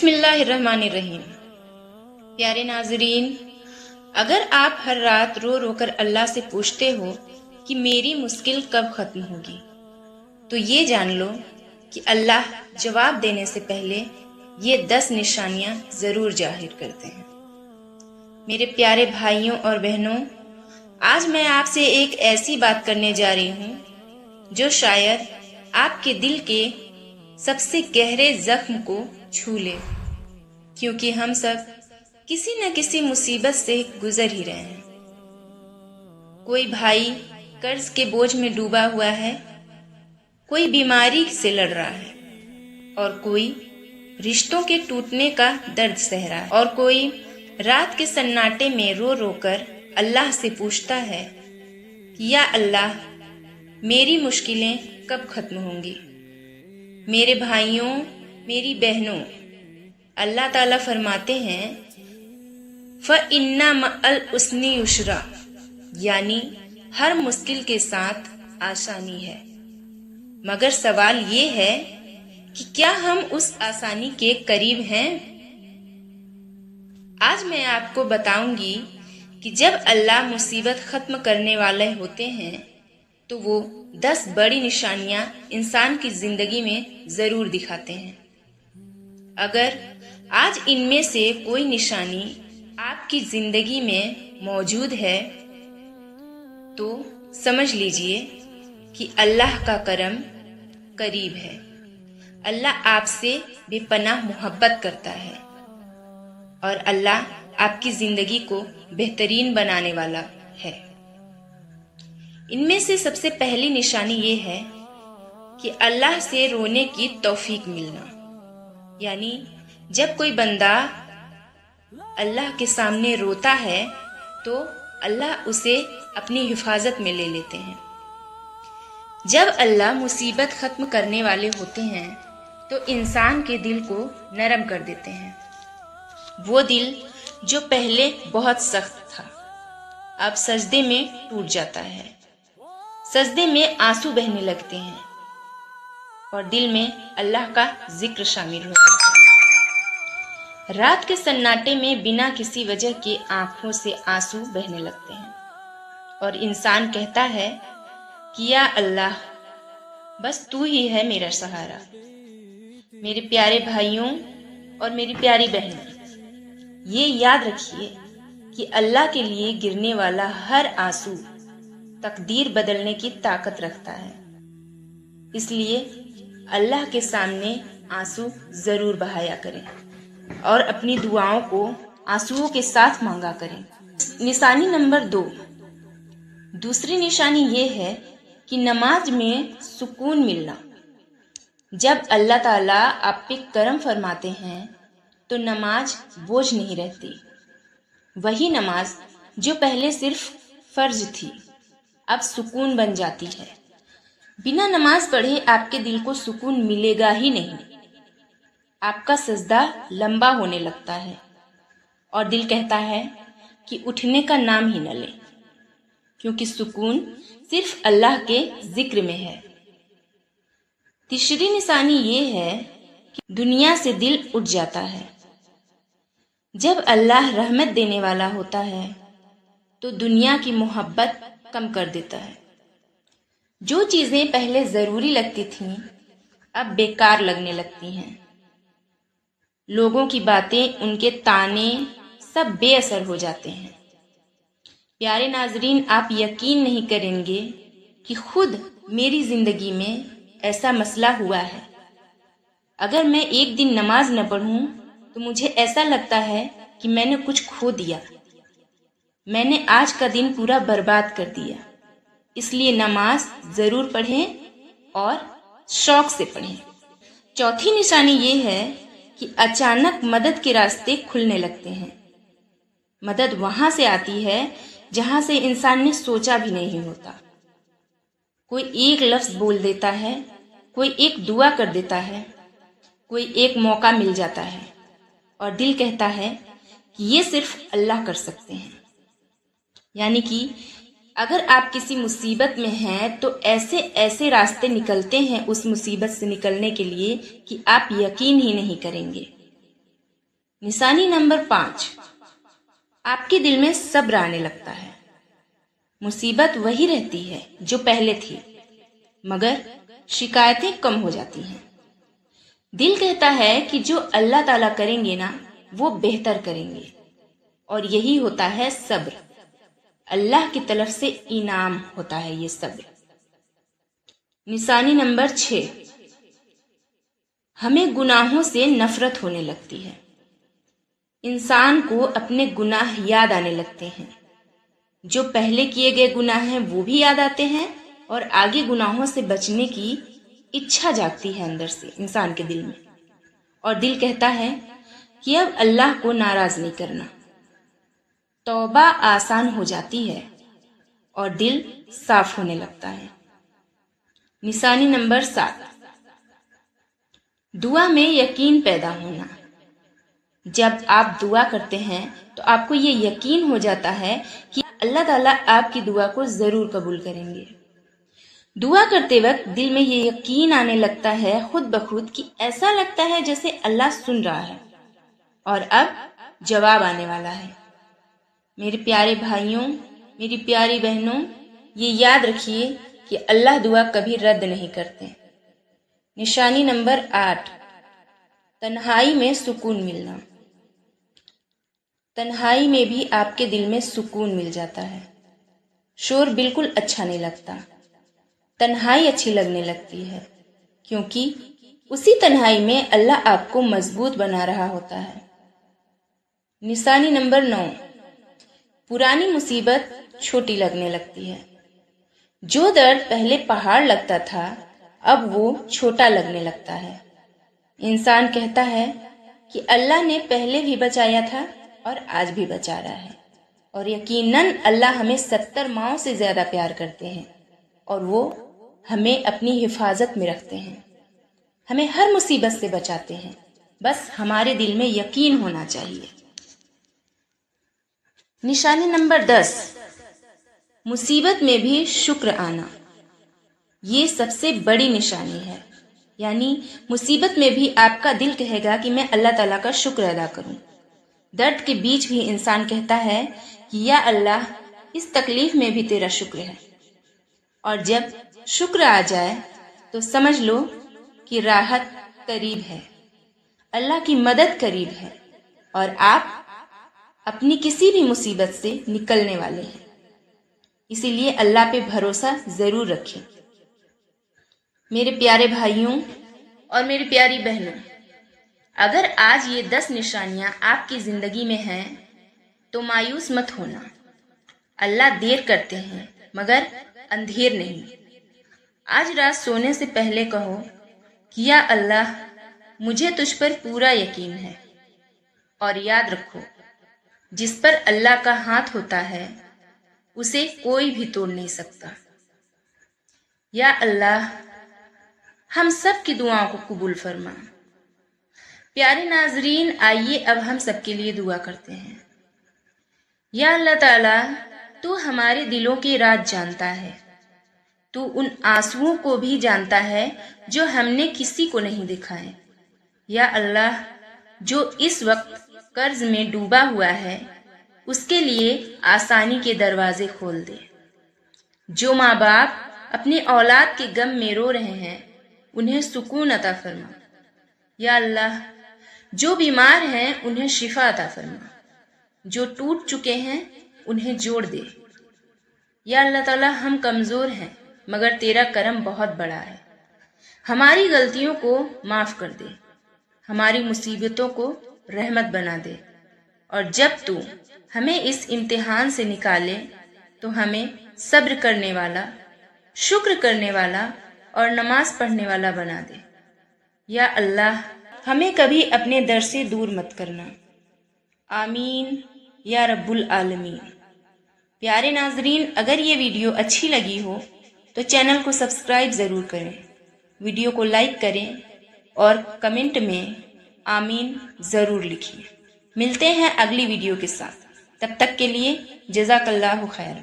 بسم اللہ الرحمن الرحیم۔ پیارے ناظرین، اگر آپ ہر رات رو رو کر اللہ سے پوچھتے ہو کہ میری مشکل کب ختم ہوگی، تو یہ جان لو کہ اللہ جواب دینے سے پہلے یہ 10 نشانیاں ضرور ظاہر کرتے ہیں۔ میرے پیارے بھائیوں اور بہنوں، آج میں آپ سے ایک ایسی بات کرنے جا رہی ہوں جو شاید آپ کے دل کے سب سے گہرے زخم کو چھو لے، کیونکہ ہم سب کسی نہ کسی مصیبت سے گزر ہی رہے ہیں۔ کوئی بھائی قرض کے بوجھ میں ڈوبا ہوا ہے، کوئی بیماری سے لڑ رہا ہے، اور کوئی رشتوں کے ٹوٹنے کا درد سہ رہا ہے، اور کوئی رات کے سناٹے میں رو رو کر اللہ سے پوچھتا ہے کہ یا اللہ، میری مشکلیں کب ختم ہوں گی۔ میرے بھائیوں، میری بہنوں، اللہ تعالیٰ فرماتے ہیں فَإِنَّ مَعَ الْعُسْرِ یُسْرًا، یعنی ہر مشکل کے ساتھ آسانی ہے۔ مگر سوال یہ ہے کہ کیا ہم اس آسانی کے قریب ہیں؟ آج میں آپ کو بتاؤں گی کہ جب اللہ مصیبت ختم کرنے والے ہوتے ہیں تو وہ 10 بڑی نشانیاں انسان کی زندگی میں ضرور دکھاتے ہیں۔ اگر آج ان میں سے کوئی نشانی آپ کی زندگی میں موجود ہے تو سمجھ لیجئے کہ اللہ کا کرم قریب ہے۔ اللہ آپ سے بے پناہ محبت کرتا ہے، اور اللہ آپ کی زندگی کو بہترین بنانے والا ہے۔ ان میں سے سب سے پہلی نشانی یہ ہے کہ اللہ سے رونے کی توفیق ملنا، یعنی جب کوئی بندہ اللہ کے سامنے روتا ہے تو اللہ اسے اپنی حفاظت میں لے لیتے ہیں۔ جب اللہ مصیبت ختم کرنے والے ہوتے ہیں تو انسان کے دل کو نرم کر دیتے ہیں۔ وہ دل جو پہلے بہت سخت تھا، اب سجدے میں ٹوٹ جاتا ہے، سجدے میں آنسو بہنے لگتے ہیں، اور دل میں اللہ کا ذکر شامل ہو جاتا ہے۔ رات کے سناٹے میں بنا کسی وجہ کے آنکھوں سے آنسو بہنے لگتے ہیں، اور انسان کہتا ہے کہ یا اللہ، بس تو ہی ہے میرا سہارا۔ میرے پیارے بھائیوں اور میری پیاری بہنوں، یہ یاد رکھیے کہ اللہ کے لیے گرنے والا ہر آنسو تقدیر بدلنے کی طاقت رکھتا ہے۔ اس لیے اللہ کے سامنے آنسو ضرور بہایا کریں اور اپنی دعاؤں کو آنسوؤں کے ساتھ مانگا کریں۔ نشانی نمبر 2، دوسری نشانی یہ ہے کہ نماز میں سکون ملنا۔ جب اللہ تعالیٰ آپ پہ کرم فرماتے ہیں تو نماز بوجھ نہیں رہتی۔ وہی نماز جو پہلے صرف فرض تھی اب سکون بن جاتی ہے۔ بنا نماز پڑھے آپ کے دل کو سکون ملے گا ہی نہیں۔ آپ کا سجدہ لمبا ہونے لگتا ہے اور دل کہتا ہے کہ اٹھنے کا نام ہی نہ لیں، کیونکہ سکون صرف اللہ کے ذکر میں ہے۔ تیسری نشانی یہ ہے کہ دنیا سے دل اٹھ جاتا ہے۔ جب اللہ رحمت دینے والا ہوتا ہے تو دنیا کی محبت کم کر دیتا ہے۔ جو چیزیں پہلے ضروری لگتی تھیں اب بیکار لگنے لگتی ہیں۔ لوگوں کی باتیں، ان کے طعنے سب بے اثر ہو جاتے ہیں۔ پیارے ناظرین، آپ یقین نہیں کریں گے کہ خود میری زندگی میں ایسا مسئلہ ہوا ہے۔ اگر میں ایک دن نماز نہ پڑھوں تو مجھے ایسا لگتا ہے کہ میں نے کچھ کھو دیا، میں نے آج کا دن پورا برباد کر دیا۔ اس لیے نماز ضرور پڑھیں اور شوق سے پڑھیں۔ چوتھی نشانی یہ ہے کہ اچانک مدد کے راستے کھلنے لگتے ہیں۔ مدد وہاں سے آتی ہے جہاں سے انسان نے سوچا بھی نہیں ہوتا۔ کوئی ایک لفظ بول دیتا ہے، کوئی ایک دعا کر دیتا ہے، کوئی ایک موقع مل جاتا ہے، اور دل کہتا ہے کہ یہ صرف اللہ کر سکتے ہیں۔ یعنی کہ اگر آپ کسی مصیبت میں ہیں تو ایسے راستے نکلتے ہیں اس مصیبت سے نکلنے کے لیے کہ آپ یقین ہی نہیں کریں گے۔ نشانی نمبر 5، آپ کے دل میں صبر آنے لگتا ہے۔ مصیبت وہی رہتی ہے جو پہلے تھی، مگر شکایتیں کم ہو جاتی ہیں۔ دل کہتا ہے کہ جو اللہ تعالیٰ کریں گے نا وہ بہتر کریں گے، اور یہی ہوتا ہے صبر۔ اللہ کی طرف سے انعام ہوتا ہے یہ صبر۔ نشانی نمبر 6، ہمیں گناہوں سے نفرت ہونے لگتی ہے۔ انسان کو اپنے گناہ یاد آنے لگتے ہیں۔ جو پہلے کیے گئے گناہ ہیں وہ بھی یاد آتے ہیں، اور آگے گناہوں سے بچنے کی اچھا جاگتی ہے اندر سے انسان کے دل میں، اور دل کہتا ہے کہ اب اللہ کو ناراض نہیں کرنا۔ توبہ آسان ہو جاتی ہے اور دل صاف ہونے لگتا ہے۔ نشانی نمبر 7، دعا میں یقین پیدا ہونا۔ جب آپ دعا کرتے ہیں تو آپ کو یہ یقین ہو جاتا ہے کہ اللہ تعالیٰ آپ کی دعا کو ضرور قبول کریں گے۔ دعا کرتے وقت دل میں یہ یقین آنے لگتا ہے خود بخود کہ ایسا لگتا ہے جیسے اللہ سن رہا ہے اور اب جواب آنے والا ہے۔ میرے پیارے بھائیوں، میری پیاری بہنوں، یہ یاد رکھیے کہ اللہ دعا کبھی رد نہیں کرتے۔ نشانی نمبر 8، تنہائی میں سکون ملنا۔ تنہائی میں بھی آپ کے دل میں سکون مل جاتا ہے۔ شور بالکل اچھا نہیں لگتا، تنہائی اچھی لگنے لگتی ہے، کیونکہ اسی تنہائی میں اللہ آپ کو مضبوط بنا رہا ہوتا ہے۔ نشانی نمبر 9، پرانی مصیبت چھوٹی لگنے لگتی ہے۔ جو درد پہلے پہاڑ لگتا تھا اب وہ چھوٹا لگنے لگتا ہے۔ انسان کہتا ہے کہ اللہ نے پہلے بھی بچایا تھا اور آج بھی بچا رہا ہے، اور یقیناً اللہ ہمیں 70 ماؤں سے زیادہ پیار کرتے ہیں، اور وہ ہمیں اپنی حفاظت میں رکھتے ہیں، ہمیں ہر مصیبت سے بچاتے ہیں، بس ہمارے دل میں یقین ہونا چاہیے۔ نشانی نمبر 10، مصیبت میں بھی شکر آنا۔ یہ سب سے بڑی نشانی ہے، یعنی مصیبت میں بھی آپ کا دل کہے گا کہ میں اللہ تعالیٰ کا شکر ادا کروں۔ درد کے بیچ بھی انسان کہتا ہے کہ یا اللہ اس تکلیف میں بھی تیرا شکر ہے، اور جب شکر آ جائے تو سمجھ لو کہ راحت قریب ہے، اللہ کی مدد قریب ہے، اور آپ اپنی کسی بھی مصیبت سے نکلنے والے ہیں۔ اسی لیے اللہ پہ بھروسہ ضرور رکھیں۔ میرے پیارے بھائیوں اور میری پیاری بہنوں، اگر آج یہ 10 نشانیاں آپ کی زندگی میں ہیں تو مایوس مت ہونا۔ اللہ دیر کرتے ہیں مگر اندھیر نہیں۔ آج رات سونے سے پہلے کہو کہ یا اللہ مجھے تجھ پر پورا یقین ہے، اور یاد رکھو جس پر اللہ کا ہاتھ ہوتا ہے اسے کوئی بھی توڑ نہیں سکتا۔ یا اللہ ہم سب کی دعاؤں کو قبول فرما۔ پیارے ناظرین، آئیے اب ہم سب کے لیے دعا کرتے ہیں۔ یا اللہ تعالیٰ، تو ہمارے دلوں کی راز جانتا ہے، تو ان آنسوؤں کو بھی جانتا ہے جو ہم نے کسی کو نہیں دکھائے۔ یا اللہ، جو اس وقت قرض میں ڈوبا ہوا ہے اس کے لیے آسانی کے دروازے کھول دے۔ جو ماں باپ اپنے اولاد کے غم میں رو رہے ہیں انہیں سکون عطا فرما۔ یا اللہ، جو بیمار ہیں انہیں شفا عطا فرما، جو ٹوٹ چکے ہیں انہیں جوڑ دے۔ یا اللہ تعالیٰ، ہم کمزور ہیں مگر تیرا کرم بہت بڑا ہے، ہماری غلطیوں کو معاف کر دے، ہماری مصیبتوں کو رحمت بنا دے، اور جب تو ہمیں اس امتحان سے نکالے تو ہمیں صبر کرنے والا، شکر کرنے والا اور نماز پڑھنے والا بنا دے۔ یا اللہ، ہمیں کبھی اپنے در سے دور مت کرنا۔ آمین یا رب العالمین۔ پیارے ناظرین، اگر یہ ویڈیو اچھی لگی ہو تو چینل کو سبسکرائب ضرور کریں، ویڈیو کو لائک کریں اور کمنٹ میں آمین ضرور لکھیں۔ ملتے ہیں اگلی ویڈیو کے ساتھ، تب تک کے لیے جزاک اللہ خیر۔